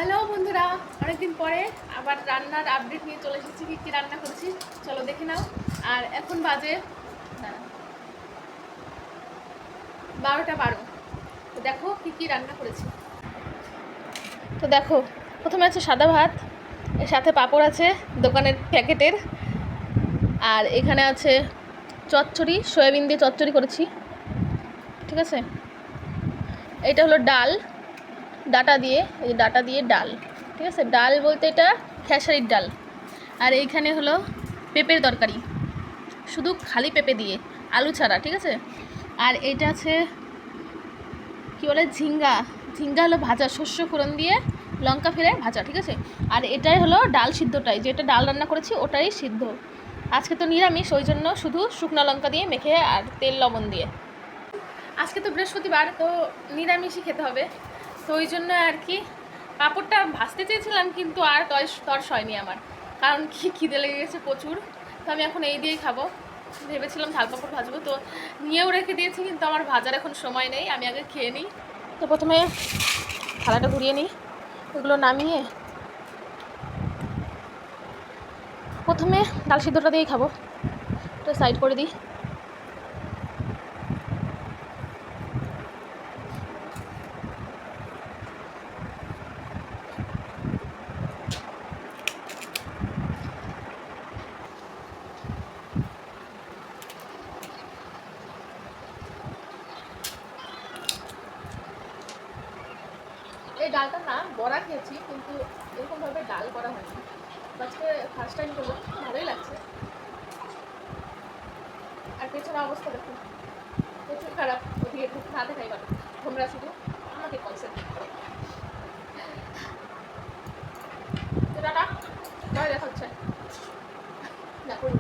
Hello বন্ধুরা, অনেকদিন পরে আবার রান্নার আপডেট নিয়ে চলে এসেছি। কী কী রান্না করেছি চলো দেখে নাও। আর এখন বাজে 12টা 12। তো দেখো কী কী রান্না করেছি। তো দেখো, প্রথমে আছে সাদা ভাত, এর সাথে পাঁপড় আছে দোকানের প্যাকেটের। আর এখানে আছে চচ্চড়ি, সয়াবিন দিয়ে চচ্চড়ি করেছি, ঠিক আছে। এটা হলো ডাল, ডাটা দিয়ে, এই ডাটা দিয়ে ডাল, ঠিক আছে। ডাল বলতে এটা খেসারির ডাল। আর এইখানে হলো পেঁপের তরকারি, শুধু খালি পেঁপে দিয়ে, আলু ছাড়া, ঠিক আছে। আর এইটা আছে কী বলে, ঝিঙ্গা। ঝিঙ্গা হলো ভাজা, শস্য ফোড়ন দিয়ে লঙ্কা ফেলে ভাজা, ঠিক আছে। আর এটাই হলো ডাল সিদ্ধটাই, যেটা ডাল রান্না করেছি ওটাই সিদ্ধ। আজকে তো নিরামিষ, ওই জন্য শুধু শুকনো লঙ্কা দিয়ে মেখে আর তেল লবণ দিয়ে। আজকে তো বৃহস্পতিবার, তো নিরামিষই খেতে হবে, তো ওই জন্য আর কি পাঁপড়টা ভাজতে চেয়েছিলাম, কিন্তু আর তর্স হয়নি আমার, কারণ কি খিদে লেগে গেছে প্রচুর। তো আমি এখন এই দিয়েই খাবো। ভেবেছিলাম ঝাল পাঁপড় ভাজবো, তো নিয়েও রেখে দিয়েছি, কিন্তু আমার ভাজার এখন সময় নেই, আমি আগে খেয়ে নিই। তো প্রথমে থালাটা ঘুরিয়ে নিই, এগুলো নামিয়ে প্রথমে ডাল সিদ্ধটা দিয়েই খাবো। তো সাইড করে দিই। এই ডালটা না বড়া খেয়েছি, কিন্তু এরকমভাবে ডাল করা হয়নি, আজকে ফার্স্ট টাইম করবো, ভালোই লাগছে। আর পেছনে অবস্থা দেখুন, প্রচুর খারাপ, ওদিকে খুব না দেখাই পারো তোমরা, শুধু আমাকে কনসেন্ট্রেট করো। টাটা, দেখা হচ্ছে, না করবো।